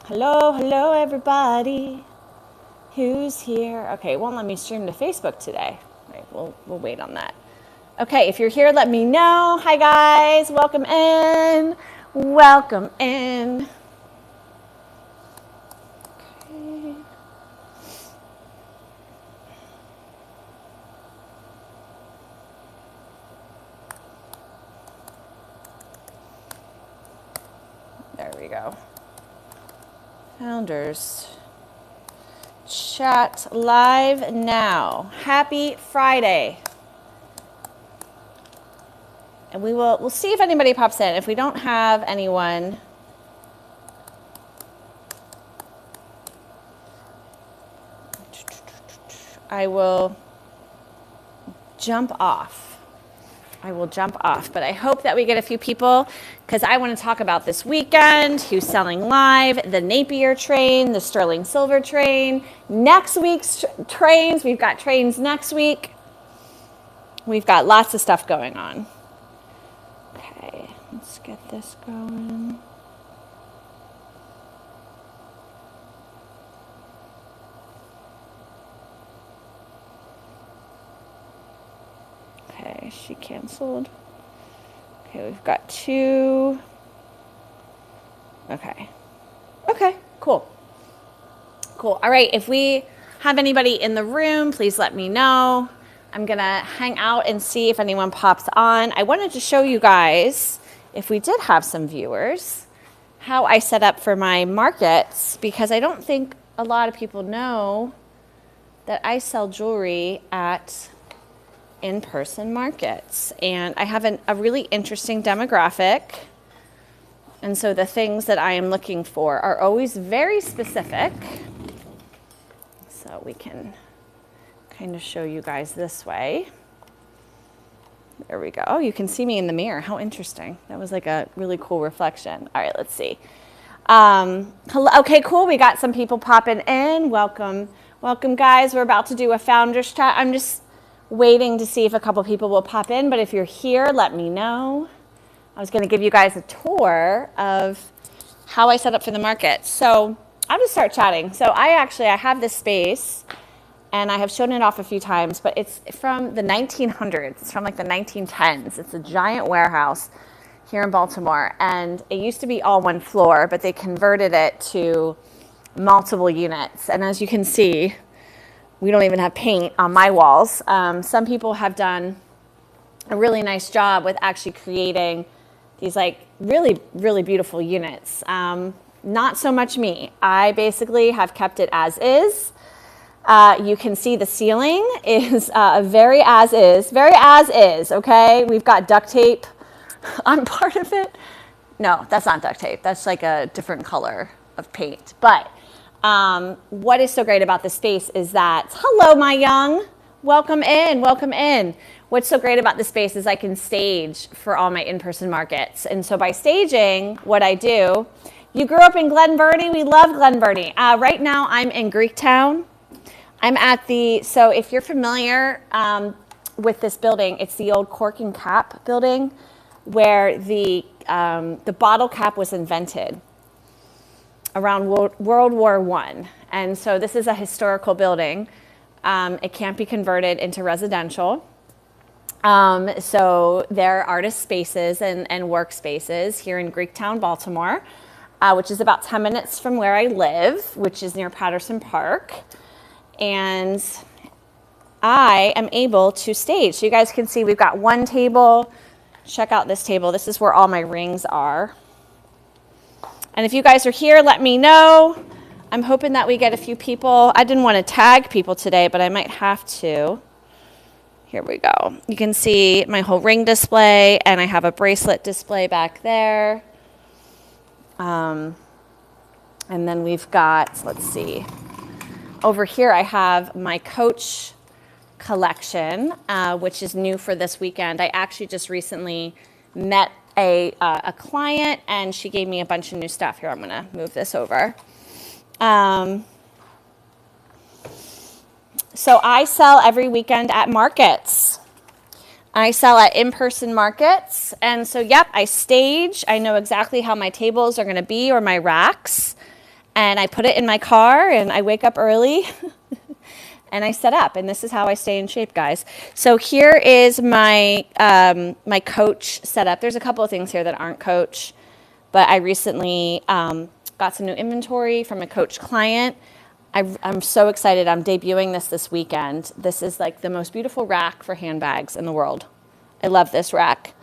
Hello, everybody. Who's here? Okay, it won't let me stream to Facebook today. Right, we'll wait on that. Okay, if you're here, let me know. Hi, guys. Welcome in. Welcome in. Okay. There we go. Founders chat live now. Happy Friday. And we'll see if anybody pops in. If we don't have anyone, I will jump off. But I hope that we get a few people because I want to talk about this weekend, who's selling live, the Napier train, the Sterling Silver train, next week's trains. We've got trains next week. We've got lots of stuff going on. Okay, let's get this going. Okay, she canceled. Okay, we've got 2. Okay, cool. All right, if we have anybody in the room, please let me know. I'm going to hang out and see if anyone pops on. I wanted to show you guys, if we did have some viewers, how I set up for my markets, because I don't think a lot of people know that I sell jewelry at in-person markets, and I have a really interesting demographic, and so the things that I am looking for are always very specific. So we can kind of show you guys this way. There we go. Oh, you can see me in the mirror. How interesting. That was like a really cool reflection. All right, let's see. Hello. Okay, cool. We got some people popping in. Welcome, guys. We're about to do a founders chat. I'm just waiting to see if a couple people will pop in, but if you're here, let me know. I was going to give you guys a tour of how I set up for the market. So I'll just start chatting. So I have this space, and I have shown it off a few times, but it's from the 1900s. It's from like the 1910s. It's a giant warehouse here in Baltimore, and it used to be all one floor, but they converted it to multiple units. And as you can see, we don't even have paint on my walls. Some people have done a really nice job with actually creating these like really, really beautiful units. Not so much me. I basically have kept it as is. You can see the ceiling is very as is, okay? We've got duct tape on part of it. No, that's not duct tape. That's like a different color of paint. But what is so great about this space is that, hello, my young, welcome in. What's so great about this space is I can stage for all my in-person markets. And so by staging, what I do, you grew up in Glen Burnie. We love Glen Burnie. Right now I'm in Greektown. I'm at so if you're familiar with this building, it's the old Cork and Cap building where the bottle cap was invented around World War I. And so this is a historical building. It can't be converted into residential. So there are artist spaces and workspaces here in Greektown, Baltimore, which is about 10 minutes from where I live, which is near Patterson Park. And I am able to stage. So you guys can see we've got one table. Check out this table. This is where all my rings are. And if you guys are here, let me know. I'm hoping that we get a few people. I didn't want to tag people today, but I might have to. Here we go. You can see my whole ring display, and I have a bracelet display back there. And then we've got, let's see. Over here I have my Coach collection, which is new for this weekend. I actually just recently met a client, and she gave me a bunch of new stuff. Here, I'm going to move this over. So I sell every weekend at markets. I sell at in-person markets. And so, yep, I stage. I know exactly how my tables are going to be, or my racks. and I put it in my car, and I wake up early and I set up, and this is how I stay in shape, guys. So here is my my Coach setup. There's a couple of things here that aren't Coach, but I recently got some new inventory from a Coach client. I'm so excited. I'm debuting this weekend. This is like the most beautiful rack for handbags in the world. I love this rack.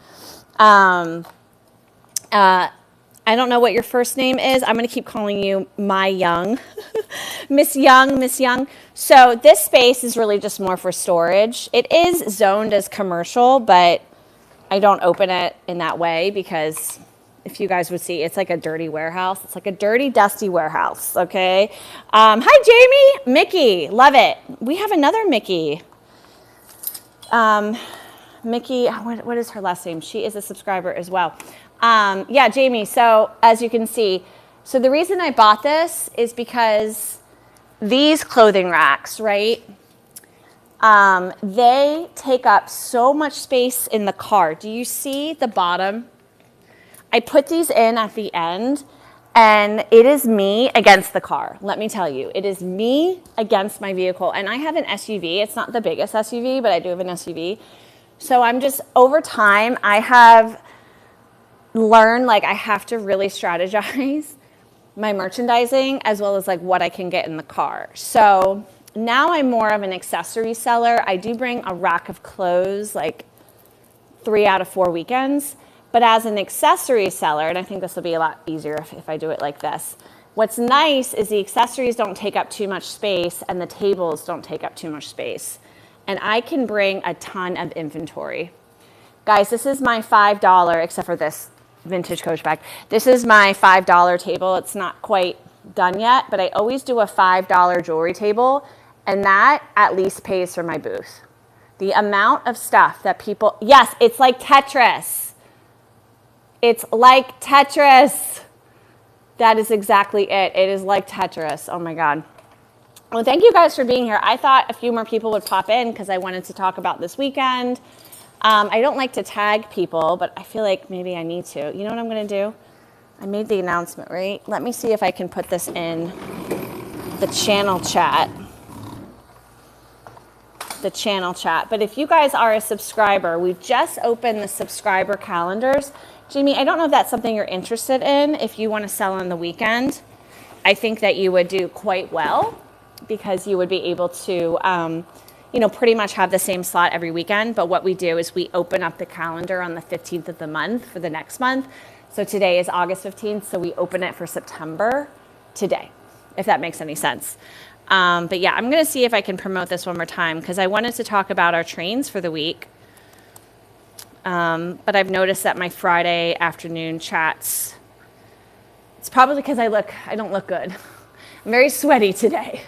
I don't know what your first name is. I'm going to keep calling you My Young. Miss Young, Miss Young. So this space is really just more for storage. It is zoned as commercial, but I don't open it in that way because if you guys would see, it's like a dirty warehouse. It's like a dirty, dusty warehouse, okay? Hi, Jamie. Mickey, love it. We have another Mickey. Mickey, what is her last name? She is a subscriber as well. Yeah, Jamie, so as you can see, so the reason I bought this is because these clothing racks, right, they take up so much space in the car. Do you see the bottom? I put these in at the end, and it is me against the car. Let me tell you, it is me against my vehicle. And I have an SUV. It's not the biggest SUV, but I do have an SUV. So I'm just, over time, I have learned, like, I have to really strategize my merchandising as well as like what I can get in the car. So now I'm more of an accessory seller. I do bring a rack of clothes like 3 out of 4 weekends. But as an accessory seller, and I think this will be a lot easier if I do it like this, what's nice is the accessories don't take up too much space and the tables don't take up too much space. And I can bring a ton of inventory. Guys, this is my $5, except for this vintage Coach bag. This is my $5 table. It's not quite done yet, but I always do a $5 jewelry table, and that at least pays for my booth. The amount of stuff that people, yes, it's like Tetris. It's like Tetris. That is exactly it. It is like Tetris. Oh my God. Well, thank you guys for being here. I thought a few more people would pop in because I wanted to talk about this weekend. I don't like to tag people, but I feel like maybe I need to. You know what I'm going to do? I made the announcement, right? Let me see if I can put this in the channel chat. The channel chat. But if you guys are a subscriber, we've just opened the subscriber calendars. Jamie, I don't know if that's something you're interested in. If you want to sell on the weekend, I think that you would do quite well because you would be able to, pretty much have the same slot every weekend. But what we do is we open up the calendar on the 15th of the month for the next month. So today is August 15th, so we open it for September today, if that makes any sense. But yeah, I'm going to see if I can promote this one more time because I wanted to talk about our trains for the week. But I've noticed that my Friday afternoon chats, it's probably because I don't look good. I'm very sweaty today.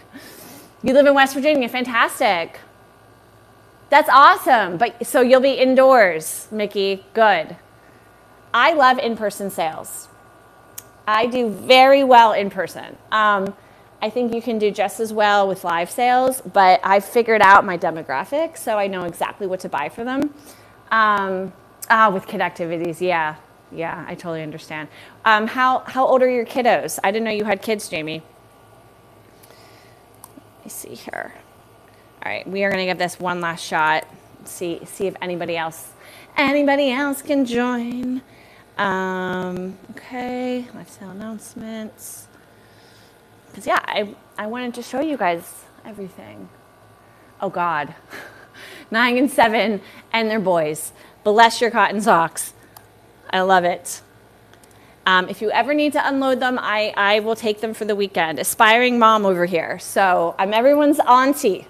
You live in West Virginia, fantastic. That's awesome. But so you'll be indoors, Mickey, good. I love in-person sales. I do very well in person. I think you can do just as well with live sales, but I've figured out my demographics, so I know exactly what to buy for them. With kid activities, yeah, I totally understand. How old are your kiddos? I didn't know you had kids, Jamie. Let me see here. All right, we are going to give this one last shot. See if anybody else can join. Okay, lifestyle announcements. Because yeah, I wanted to show you guys everything. Oh God, 9 and 7 and their boys. Bless your cotton socks. I love it. If you ever need to unload them, I will take them for the weekend. Aspiring mom over here. So I'm everyone's auntie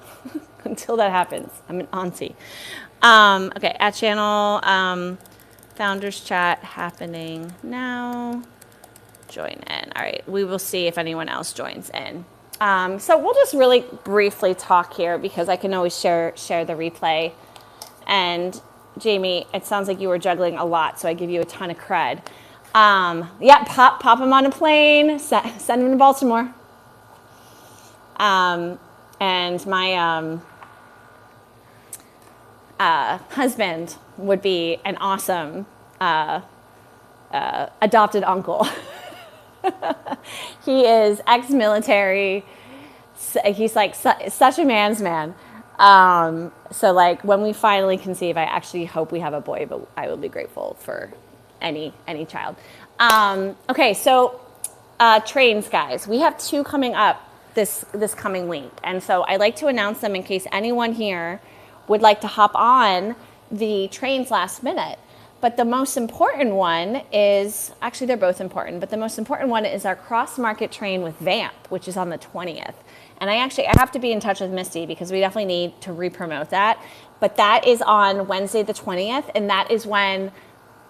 until that happens. I'm an auntie. Okay, at channel, founders chat happening now. Join in. All right, we will see if anyone else joins in. So we'll just really briefly talk here because I can always share the replay. And Jamie, it sounds like you were juggling a lot, so I give you a ton of cred. Yeah, pop them on a plane, send them to Baltimore. And my husband would be an awesome adopted uncle. He is ex-military. He's like such a man's man. So like when we finally conceive, I actually hope we have a boy, but I will be grateful for any child. Okay, so trains, guys. We have 2 coming up this coming week, and so I like to announce them in case anyone here would like to hop on the trains last minute. But the most important one is, actually they're both important, but the most important one is our cross-market train with Vamp, which is on the 20th. And I have to be in touch with Misty because we definitely need to re-promote that. But that is on Wednesday the 20th, and that is when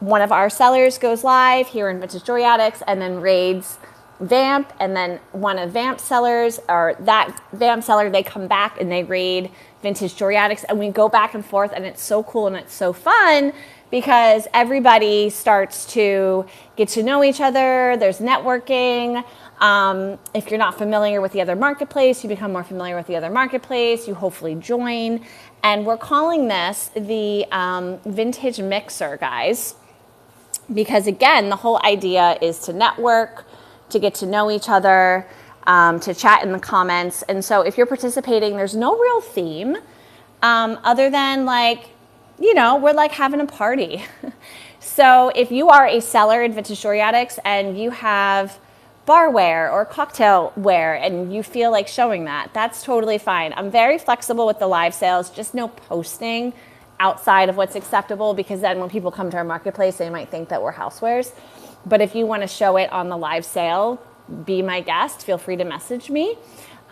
one of our sellers goes live here in Vintage Jewelry Addicts and then raids Vamp, and then one of Vamp's sellers, or that Vamp seller, they come back and they raid Vintage Jewelry Addicts, and we go back and forth, and it's so cool and it's so fun because everybody starts to get to know each other. There's networking. If you're not familiar with the other marketplace, you become more familiar with the other marketplace. You hopefully join. And we're calling this the Vintage Mixer, guys, because again, the whole idea is to network, to get to know each other, to chat in the comments. And so if you're participating, there's no real theme other than like, you know, we're like having a party. So if you are a seller in Vintage Jewelry Addicts and you have barware or cocktail wear and you feel like showing that, that's totally fine. I'm very flexible with the live sales, just no posting outside of what's acceptable, because then when people come to our marketplace, they might think that we're housewares. But if you want to show it on the live sale, be my guest. Feel free to message me.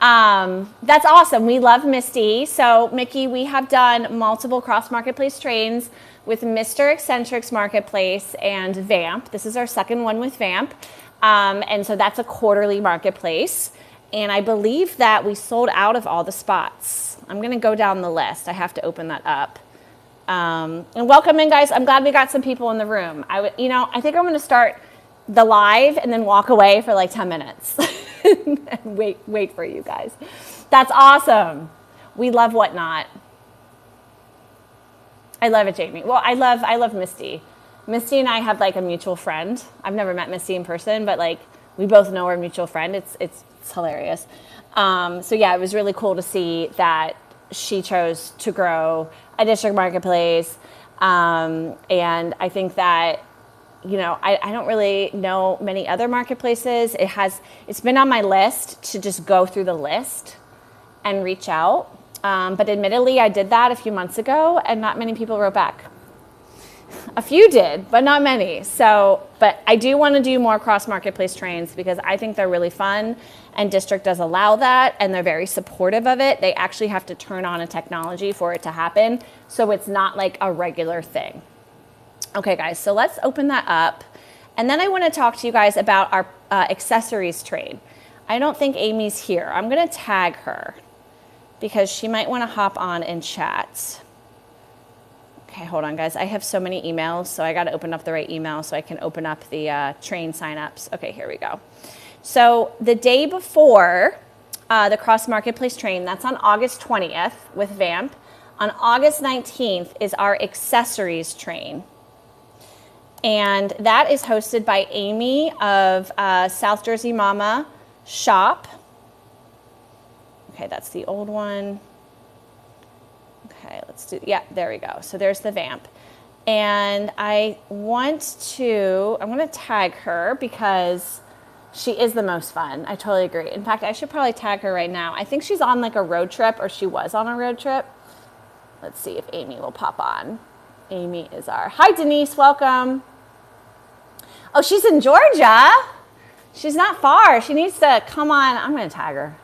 That's awesome. We love Misty. So Mickey, we have done multiple cross marketplace trains with Mr. Eccentrics Marketplace and Vamp. This is our second one with Vamp. And so that's a quarterly marketplace. And I believe that we sold out of all the spots. I'm going to go down the list. I have to open that up. And welcome in, guys. I'm glad we got some people in the room. I think I'm going to start the live and then walk away for like 10 minutes and wait for you guys. That's awesome. We love Whatnot. I love it, Jamie. Well, I love Misty. Misty and I have like a mutual friend. I've never met Misty in person, but like we both know our mutual friend. It's hilarious. So yeah, it was really cool to see that she chose to grow a district marketplace. And I think that, you know, I don't really know many other marketplaces. It's been on my list to just go through the list and reach out. But admittedly, I did that a few months ago and not many people wrote back. A few did, but not many. So, but I do want to do more cross marketplace trains because I think they're really fun, and District does allow that, and they're very supportive of it. They actually have to turn on a technology for it to happen, so it's not like a regular thing. Okay, guys, so let's open that up. And then I want to talk to you guys about our accessories trade. I don't think Amy's here. I'm going to tag her because she might want to hop on and chat. Okay, hold on, guys. I have so many emails, so I got to open up the right email so I can open up the train signups. Okay, here we go. So the day before the Cross Marketplace train, that's on August 20th with Vamp. On August 19th is our accessories train. And that is hosted by Amy of South Jersey Mama Shop. Okay, that's the old one. Okay, let's do, yeah, there we go. So there's the Vamp. And I'm going to tag her because she is the most fun. I totally agree. In fact, I should probably tag her right now. I think she's on like a road trip, or she was on a road trip. Let's see if Amy will pop on. Amy is hi Denise, welcome. Oh, she's in Georgia. She's not far. She needs to come on. I'm going to tag her.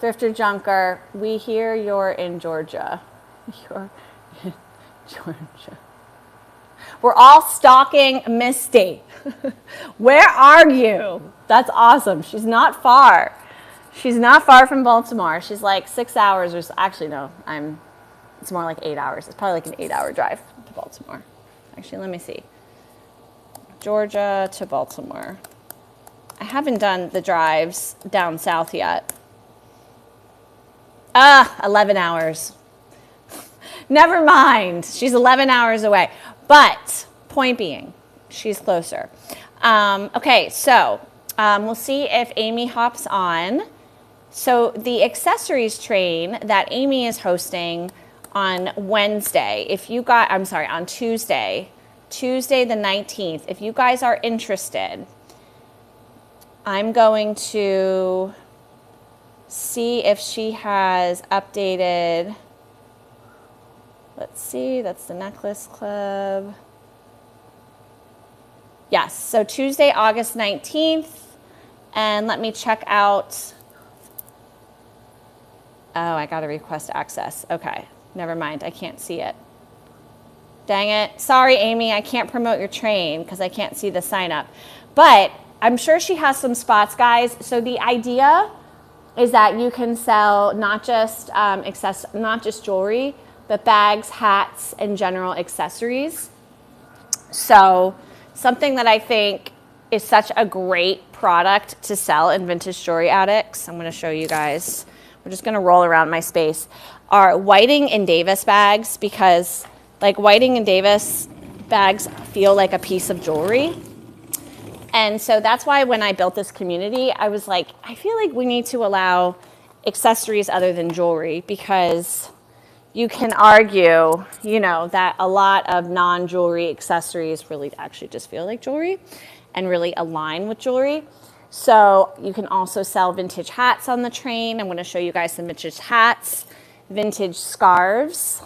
Thrifter Junker, we hear you're in Georgia. You're in Georgia. We're all stalking Misty. Where are you? That's awesome. She's not far. She's not far from Baltimore. She's like 6 hours, or actually no, it's more like 8 hours. It's probably like an 8-hour drive to Baltimore. Actually, let me see. Georgia to Baltimore. I haven't done the drives down south yet. 11 hours. Never mind. She's 11 hours away. But Point being, she's closer. Okay, so we'll see if Amy hops on. So the accessories train that Amy is hosting on Wednesday, on Tuesday the 19th, if you guys are interested, I'm going to see if she has updated. Let's see, that's the Necklace Club. Yes, so Tuesday, August 19th. And let me check out. Oh, I got to request access. Okay, never mind. I can't see it. Dang it. Sorry, Amy, I can't promote your train because I can't see the sign up. But I'm sure she has some spots, guys. So the idea is that you can sell not just jewelry, but bags, hats, and general accessories. So something that I think is such a great product to sell in Vintage Jewelry Addicts, I'm going to show you guys. We're just going to roll around my space, are Whiting and Davis bags, because like Whiting and Davis bags feel like a piece of jewelry. And so that's why when I built this community, I was like, I feel like we need to allow accessories other than jewelry, because you can argue, that a lot of non-jewelry accessories really actually just feel like jewelry and really align with jewelry. So you can also sell vintage hats on the train. I'm going to show you guys some vintage hats, vintage scarves,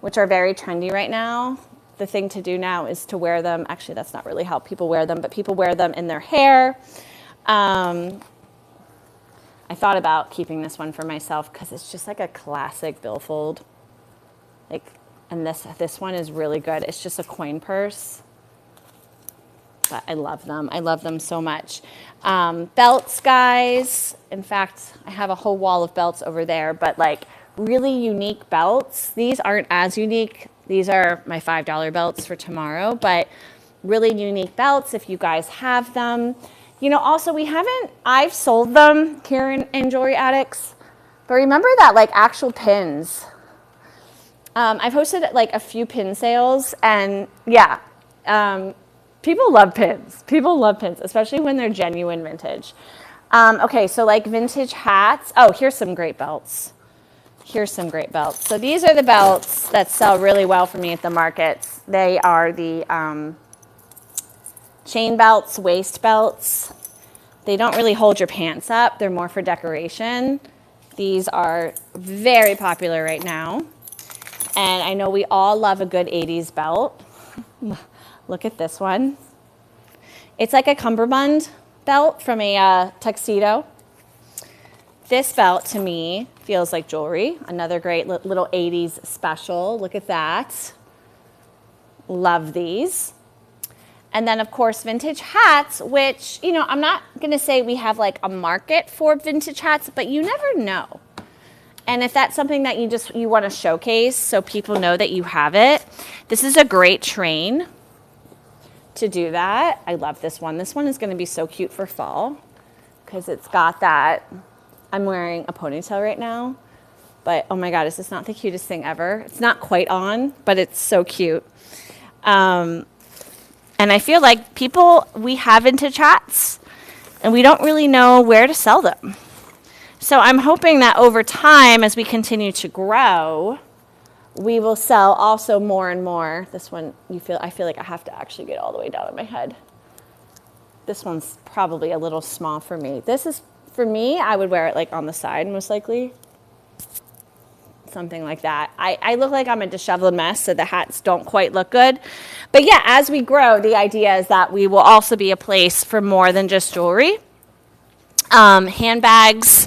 which are very trendy right now. The thing to do now is to wear them. Actually, that's not really how people wear them, but people wear them in their hair. I thought about keeping this one for myself because it's just like a classic billfold. And this one is really good. It's just a coin purse. But I love them. I love them so much. Belts, guys. In fact, I have a whole wall of belts over there, but like really unique belts. These aren't as unique. These are my $5 belts for tomorrow, but really unique belts if you guys have them. Also I've sold them here in Jewelry Addicts, but remember that like actual pins. I've hosted like a few pin sales, and yeah, people love pins. People love pins, especially when they're genuine vintage. Okay, so like vintage hats. Oh, here's some great belts. So these are the belts that sell really well for me at the markets. They are the chain belts, waist belts. They don't really hold your pants up. They're more for decoration. These are very popular right now. And I know we all love a good 80s belt. Look at this one. It's like a cummerbund belt from a tuxedo. This belt to me feels like jewelry. Another great little 80s special. Look at that. Love these. And then, of course, vintage hats, which, I'm not going to say we have like a market for vintage hats, but you never know. And if that's something that you want to showcase so people know that you have it, this is a great train to do that. I love this one. This one is going to be so cute for fall because it's got that. I'm wearing a ponytail right now, but oh my God, is this not the cutest thing ever? It's not quite on, but it's so cute. And I feel like we have vintage hats and we don't really know where to sell them. So I'm hoping that over time, as we continue to grow, we will sell also more and more. This one, I feel like I have to actually get all the way down on my head. This one's probably a little small for me. This is, for me, I would wear it like on the side most likely. Something like that. I look like I'm a disheveled mess, so the hats don't quite look good. But yeah, as we grow, the idea is that we will also be a place for more than just jewelry. Handbags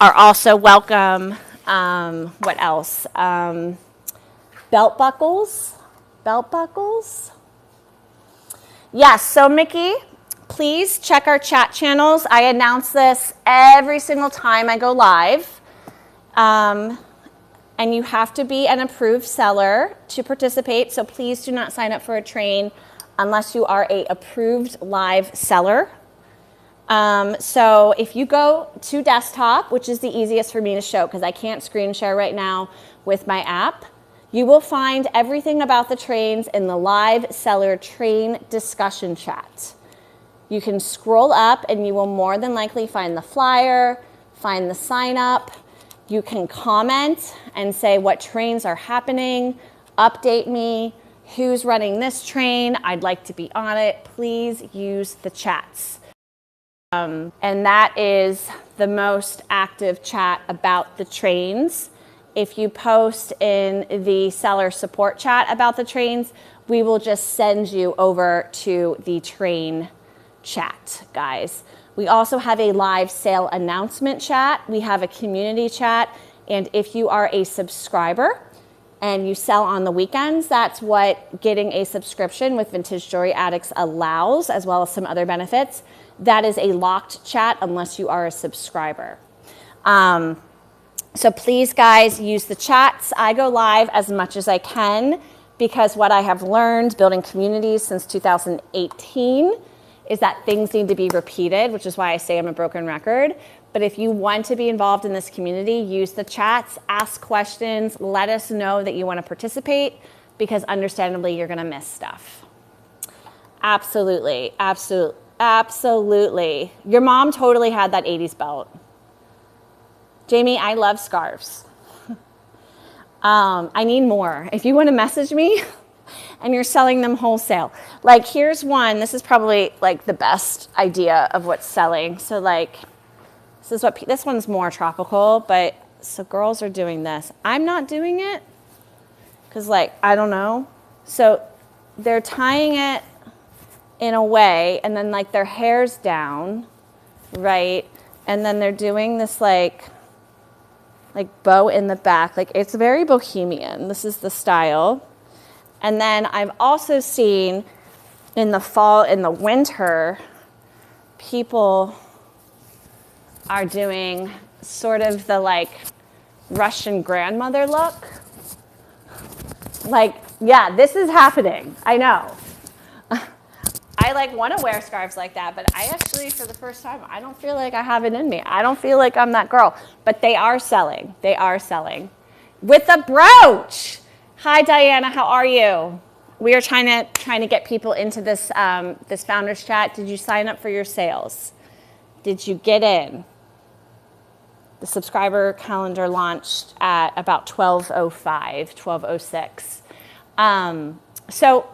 are also welcome. What else? Belt buckles. Yes, so Mickey, please check our chat channels. I announce this every single time I go live. And you have to be an approved seller to participate, so please do not sign up for a train unless you are an approved live seller. So if you go to desktop, which is the easiest for me to show because I can't screen share right now with my app, You will find everything about the trains in the live seller train discussion chat. You can scroll up and you will more than likely find the flyer, find the sign up. You can comment and say what trains are happening, update me, who's running this train, I'd like to be on it. Please use the chats. And that is the most active chat about the trains. If you post in the seller support chat about the trains, we will just send you over to the train chat, guys. We also have a live sale announcement chat. We have a community chat. And if you are a subscriber and you sell on the weekends, that's what getting a subscription with Vintage Jewelry Addicts allows, as well as some other benefits. That is a locked chat unless you are a subscriber. So please, guys, use the chats. I go live as much as I can because what I have learned building communities since 2018 is that things need to be repeated, which is why I say I'm a broken record. But if you want to be involved in this community, use the chats, ask questions, let us know that you want to participate because understandably you're going to miss stuff. Absolutely, absolutely, absolutely. Your mom totally had that 80s belt. Jamie, I love scarves. I need more. If you want to message me and you're selling them wholesale, like here's one. This is probably like the best idea of what's selling. So like, this one's more tropical, but so girls are doing this. I'm not doing it because like, I don't know. So they're tying it in a way and then like their hair's down, right? And then they're doing this like bow in the back. Like it's very bohemian. This is the style. And then I've also seen in the fall, in the winter, people are doing sort of the like Russian grandmother look. Like, yeah, this is happening. I know. I like want to wear scarves like that, but I actually, for the first time, I don't feel like I have it in me. I don't feel like I'm that girl, but they are selling. They are selling. With a brooch. Hi, Diana, how are you? We are trying to get people into this, this founders chat. Did you sign up for your sales? Did you get in? The subscriber calendar launched at about 12:05, 12:06. So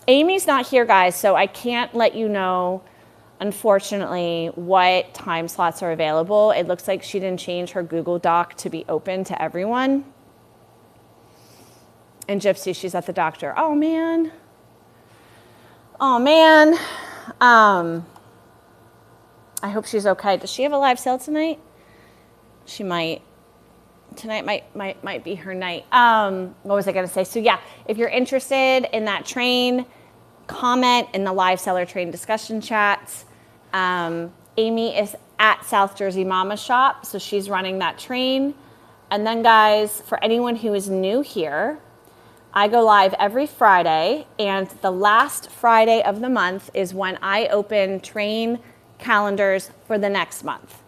Amy's not here, guys, so I can't let you know, unfortunately, what time slots are available. It looks like she didn't change her Google Doc to be open to everyone. And Gypsy, she's at the doctor. Oh, man. Oh, man. I hope she's okay. Does she have a live sale tonight? She might. Tonight might be her night. What was I going to say? So, yeah, if you're interested in that train, comment in the live seller train discussion chats. Amy is at South Jersey Mama Shop, so she's running that train. And then, guys, for anyone who is new here, I go live every Friday, and the last Friday of the month is when I open train calendars for the next month.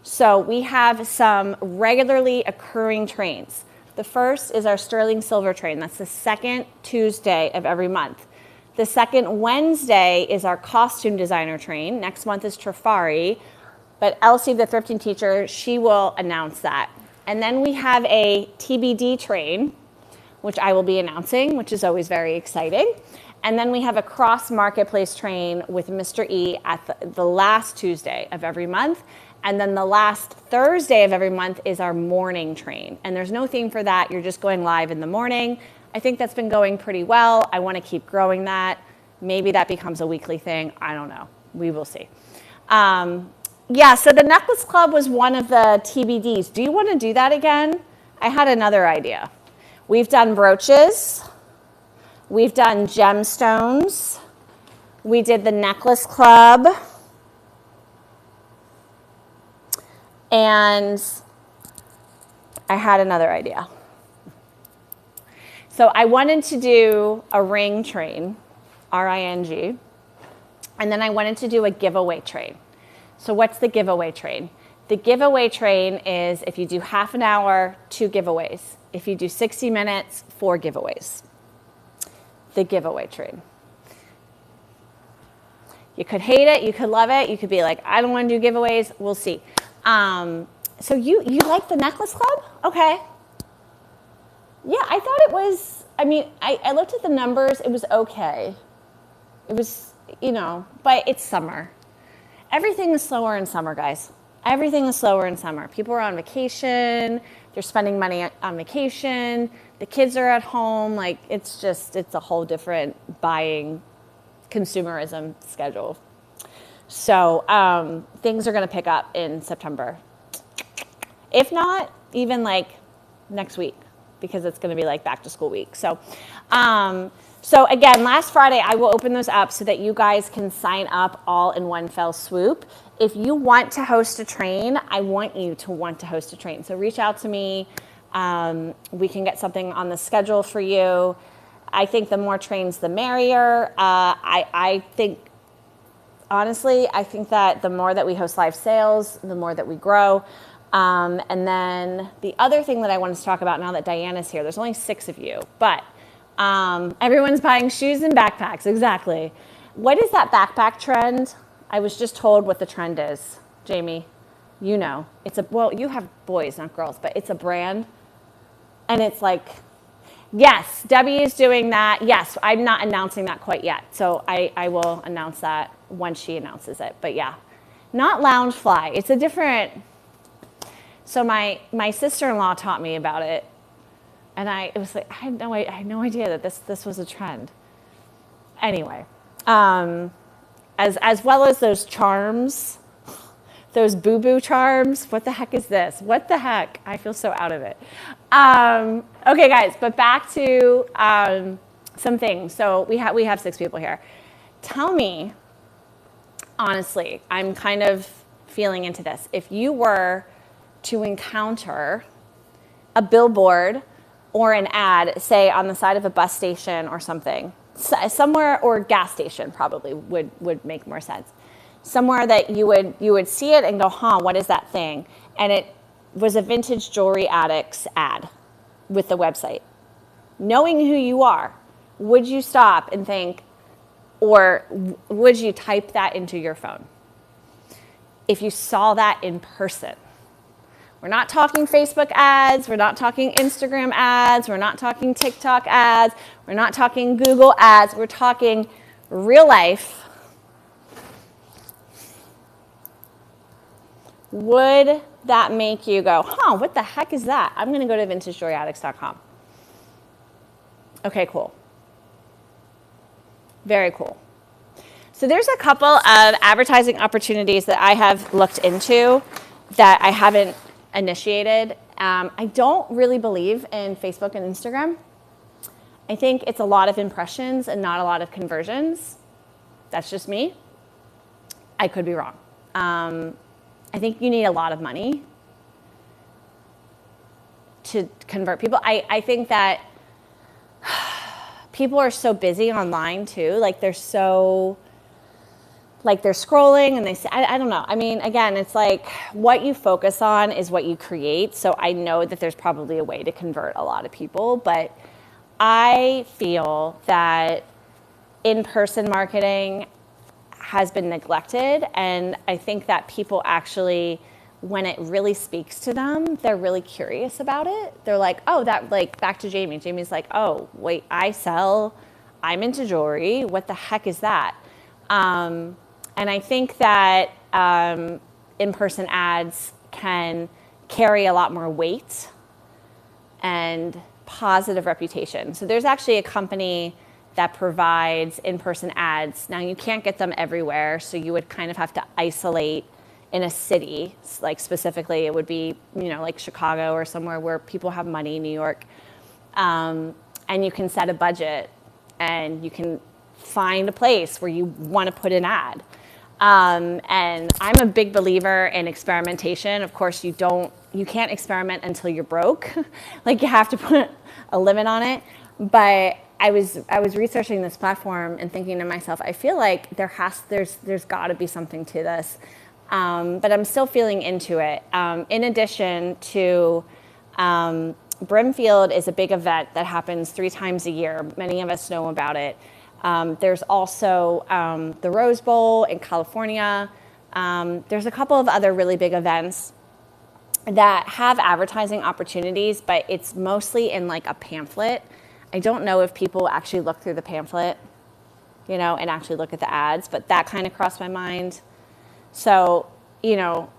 So we have some regularly occurring trains. The first is our Sterling Silver train. That's the second Tuesday of every month. The second Wednesday is our costume designer train. Next month is Trifari, but Elsie, the thrifting teacher, she will announce that. And then we have a TBD train, which I will be announcing, which is always very exciting. And then we have a cross marketplace train with Mr. E at the last Tuesday of every month. And then the last Thursday of every month is our morning train. And there's no theme for that. You're just going live in the morning. I think that's been going pretty well. I want to keep growing that. Maybe that becomes a weekly thing. I don't know. We will see. Yeah, so the Necklace Club was one of the TBDs. Do you want to do that again? I had another idea. We've done brooches. We've done gemstones. We did the Necklace Club. And I had another idea. So I wanted to do a ring train, R-I-N-G, and then I wanted to do a giveaway train. So what's the giveaway train? The giveaway train is if you do half an hour, 2 giveaways. if you do 60 minutes, 4 giveaways. The giveaway trade. You could hate it, you could love it, you could be like, I don't want to do giveaways, we'll see. So you like the Necklace Club? Okay. Yeah, I thought it was, I mean, I looked at the numbers, it was okay. It was, you know, but it's summer. Everything is slower in summer, guys. Everything is slower in summer. People are on vacation, they're spending money on vacation, the kids are at home, like it's a whole different buying consumerism schedule. So things are going to pick up in September. If not, even like next week, because it's going to be like back to school week. So again, last Friday, I will open those up so that you guys can sign up all in one fell swoop. If you want to host a train, I want you to want to host a train. So reach out to me. We can get something on the schedule for you. I think the more trains, the merrier. I think, honestly, I think that the more that we host live sales, the more that we grow. And then the other thing that I wanted to talk about now that Diana's here, there's only 6 of you, but everyone's buying shoes and backpacks. Exactly. What is that backpack trend? I was just told what the trend is. Jamie, you know. Well, you have boys, not girls, but it's a brand. And it's like, yes, Debbie is doing that. Yes, I'm not announcing that quite yet. So I will announce that once she announces it. But yeah, not Loungefly. It's a different. So my sister-in-law taught me about it. And it was like, I had no idea that this was a trend. Anyway, as well as those charms, those boo-boo charms. What the heck is this? What the heck? I feel so out of it. Okay, guys, but back to some things. So we have 6 people here. Tell me, honestly, I'm kind of feeling into this. If you were to encounter a billboard or an ad, say on the side of a bus station or something, somewhere, or gas station probably would make more sense. Somewhere that you would see it and go, huh, what is that thing? And it was a Vintage Jewelry Addicts ad with the website. Knowing who you are, would you stop and think, or would you type that into your phone? If you saw that in person. We're not talking Facebook ads, we're not talking Instagram ads, we're not talking TikTok ads, we're not talking Google ads, we're talking real life. Would that make you go, huh, what the heck is that? I'm gonna go to vintagejewelryaddicts.com. Okay, cool. Very cool. So there's a couple of advertising opportunities that I have looked into that I haven't initiated. I don't really believe in Facebook and Instagram. I think it's a lot of impressions and not a lot of conversions. That's just me. I could be wrong. I think you need a lot of money to convert people. I think that people are so busy online too. Like they're scrolling and they say, I don't know. I mean, again, it's like what you focus on is what you create. So I know that there's probably a way to convert a lot of people, but I feel that in-person marketing has been neglected. And I think that people actually, when it really speaks to them, they're really curious about it. They're like, oh, that, like, back to Jamie. Jamie's like, oh, wait, I'm into jewelry. What the heck is that? And I think that in-person ads can carry a lot more weight and positive reputation. So there's actually a company that provides in-person ads. Now you can't get them everywhere, so you would kind of have to isolate in a city. Like specifically, it would be, like Chicago or somewhere where people have money, New York. And you can set a budget and you can find a place where you want to put an ad. And I'm a big believer in experimentation. Of course, you can't experiment until you're broke. Like you have to put a limit on it. But I was researching this platform and thinking to myself, I feel like there's got to be something to this. But I'm still feeling into it. In addition to Brimfield is a big event that happens 3 times a year. Many of us know about it. There's also the Rose Bowl in California. There's a couple of other really big events that have advertising opportunities, but it's mostly in like a pamphlet. I don't know if people actually look through the pamphlet, you know, and actually look at the ads, but that kind of crossed my mind. So, you know,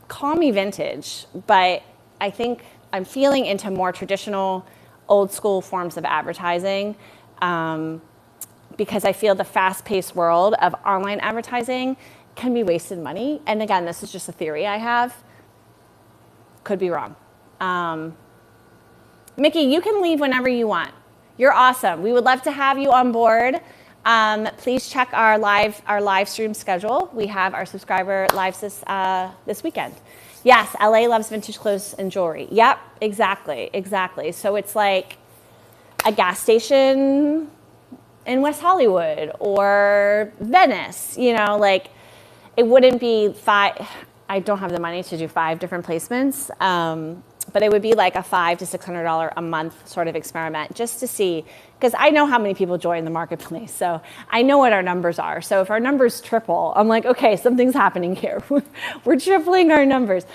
call me vintage, but I think I'm feeling into more traditional, old school forms of advertising, because I feel the fast-paced world of online advertising can be wasted money. And again, this is just a theory I have. Could be wrong. Mickey, you can leave whenever you want. You're awesome. We would love to have you on board. Please check our live stream schedule. We have our subscriber lives this weekend. Yes, LA loves vintage clothes and jewelry. Yep, exactly. So it's like a gas station in West Hollywood or Venice, you know, like it wouldn't be 5, I don't have the money to do 5 different placements, but it would be like a $500 to $600 a month sort of experiment just to see, because I know how many people join the marketplace, so I know what our numbers are. So if our numbers triple, I'm like, okay, something's happening here. We're tripling our numbers.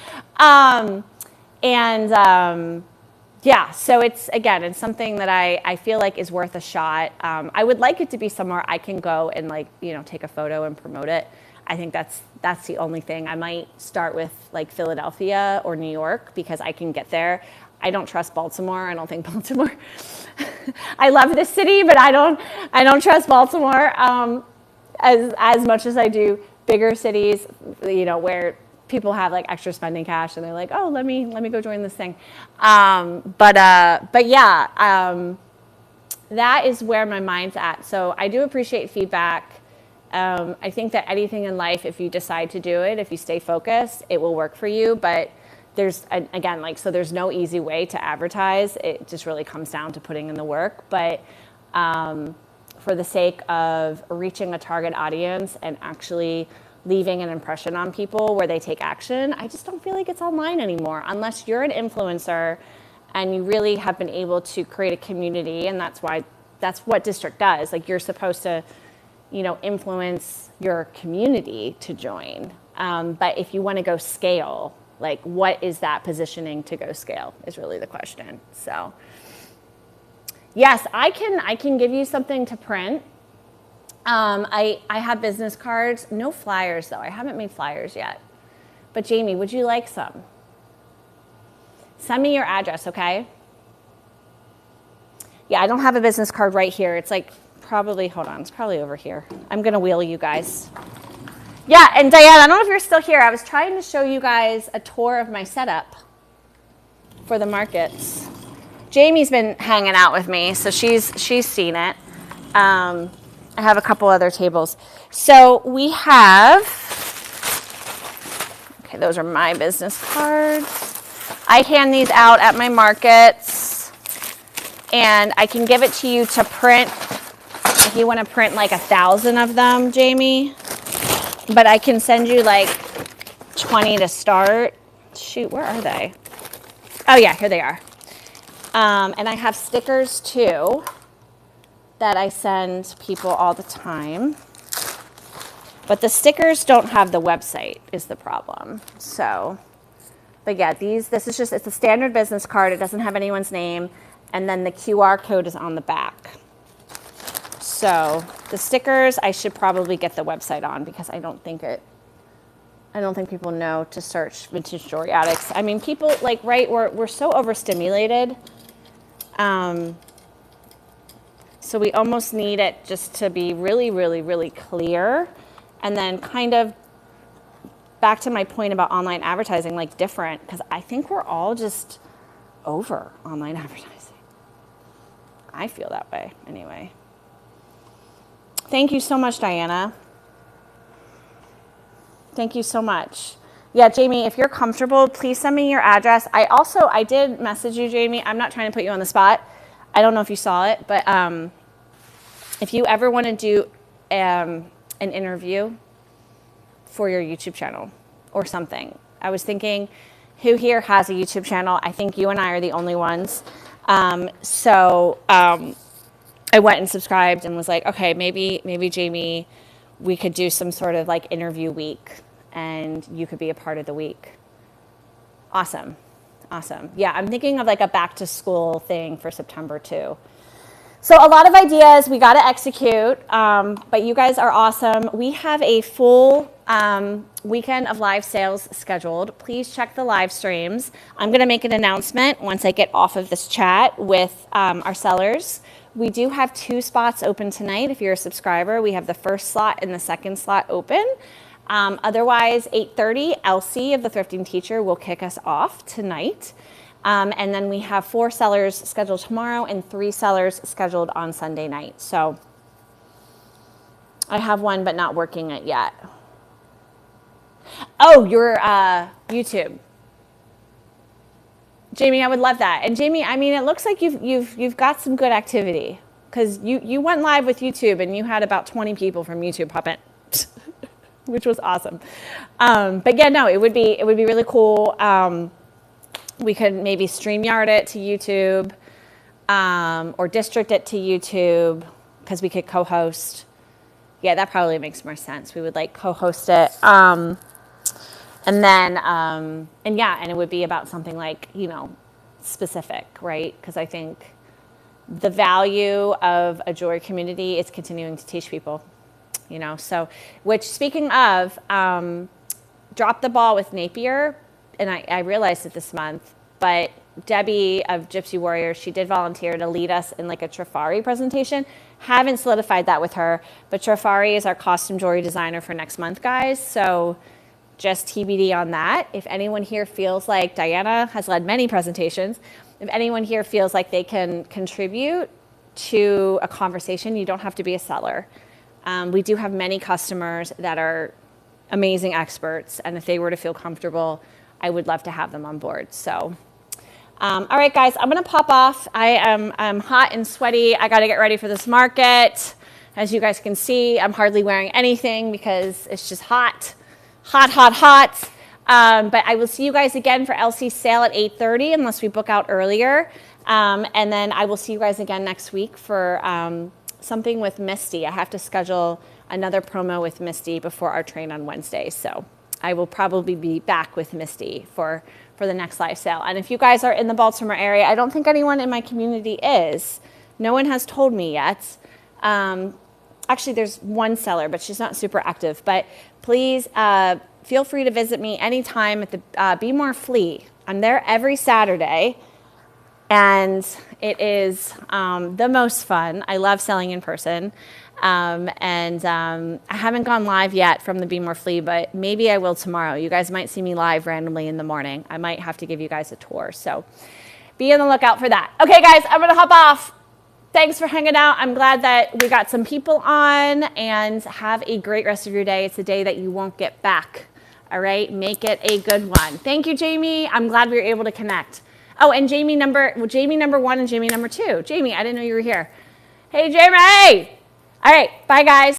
Yeah, so it's something that I feel like is worth a shot. I would like it to be somewhere I can go and like, you know, take a photo and promote it. I think that's the only thing. I might start with like Philadelphia or New York because I can get there. I don't trust Baltimore. I don't think Baltimore. I love this city, but I don't trust Baltimore as much as I do bigger cities, you know, where people have like extra spending cash and they're like, oh, let me go join this thing. But yeah, that is where my mind's at. So I do appreciate feedback. I think that anything in life, if you decide to do it, if you stay focused, it will work for you. But there's, again, like, so there's no easy way to advertise. It just really comes down to putting in the work. But for the sake of reaching a target audience and actually leaving an impression on people where they take action, I just don't feel like it's online anymore unless you're an influencer and you really have been able to create a community. And that's what District does. Like, you're supposed to, you know, influence your community to join. But if you want to go scale, like, what is that positioning to go scale is really the question. So yes, I can give you something to print. I have business cards, no flyers though. I haven't made flyers yet. But Jamie, would you like some? Send me your address, okay? Yeah, I don't have a business card right here. It's like probably, hold on, it's probably over here. I'm gonna wheel you guys. Yeah, and Diane, I don't know if you're still here. I was trying to show you guys a tour of my setup for the markets. Jamie's been hanging out with me, so she's seen it. I have a couple other tables. So we have, okay, those are my business cards. I hand these out at my markets, and I can give it to you to print if you want to print like 1,000 of them, Jamie. But I can send you like 20 to start. Shoot, where are they? Oh yeah, here they are. And I have stickers too that I send people all the time. But the stickers don't have the website is the problem. So, but yeah, this is just, it's a standard business card. It doesn't have anyone's name. And then the QR code is on the back. So the stickers, I should probably get the website on because I don't think people know to search Vintage Jewelry Addicts. I mean, people like, right, we're so overstimulated. So we almost need it just to be really, really, really clear. And then kind of back to my point about online advertising, like different, because I think we're all just over online advertising. I feel that way anyway. Thank you so much, Diana. Thank you so much. Yeah, Jamie, if you're comfortable, please send me your address. I did message you, Jamie. I'm not trying to put you on the spot. I don't know if you saw it, but if you ever want to do an interview for your YouTube channel or something, I was thinking Who here has a YouTube channel? I think you and I are the only ones. I went and subscribed and was like, okay, maybe Jamie, we could do some sort of like interview week and you could be a part of the week. Awesome. Yeah, I'm thinking of like a back to school thing for September too. So a lot of ideas we got to execute, but you guys are awesome. We have a full weekend of live sales scheduled. Please check the live streams. I'm going to make an announcement once I get off of this chat with our sellers. We do have 2 spots open tonight. If you're a subscriber, we have the first slot and the second slot open. Otherwise, 8:30, Elsie of the Thrifting Teacher will kick us off tonight. And then we have 4 sellers scheduled tomorrow and 3 sellers scheduled on Sunday night. So I have one, but not working it yet. Oh, your YouTube. Jamie, I would love that. And Jamie, I mean, it looks like you've got some good activity because you went live with YouTube and you had about 20 people from YouTube pop in, which was awesome. But yeah, no, it would be really cool. We could maybe StreamYard it to YouTube or district it to YouTube because we could co-host. Yeah, that probably makes more sense. We would like co-host it. And then, and it would be about something like, specific, right? Because I think the value of a jewelry community is continuing to teach people, So, which speaking of, dropped the ball with Napier, and I realized it this month, but Debbie of Gypsy Warriors, she did volunteer to lead us in like a Trifari presentation. Haven't solidified that with her, but Trifari is our costume jewelry designer for next month, guys. So just TBD on that. If anyone here feels like Diana has led many presentations, if anyone here feels like they can contribute to a conversation, you don't have to be a seller. We do have many customers that are amazing experts, and if they were to feel comfortable, I would love to have them on board. So, all right, guys, I'm gonna pop off. I'm hot and sweaty. I gotta get ready for this market. As you guys can see, I'm hardly wearing anything because it's just hot. But I will see you guys again for Elsie's sale at 8:30 unless we book out earlier. And then I will see you guys again next week for something with Misty. I have to schedule another promo with Misty before our train on Wednesday. So I will probably be back with Misty for the next live sale. And if you guys are in the Baltimore area, I don't think anyone in my community is. No one has told me yet. Actually, there's one seller, but she's not super active. But please feel free to visit me anytime at the Be More Flea. I'm there every Saturday, and it is the most fun. I love selling in person. I haven't gone live yet from the Be More Flea, but maybe I will tomorrow. You guys might see me live randomly in the morning. I might have to give you guys a tour. So be on the lookout for that. Okay, guys, I'm going to hop off. Thanks for hanging out. I'm glad that we got some people on, and have a great rest of your day. It's a day that you won't get back. All right, make it a good one. Thank you, Jamie. I'm glad we were able to connect. Oh, and Jamie number 1 and Jamie number 2. Jamie, I didn't know you were here. Hey, Jamie. All right, bye, guys.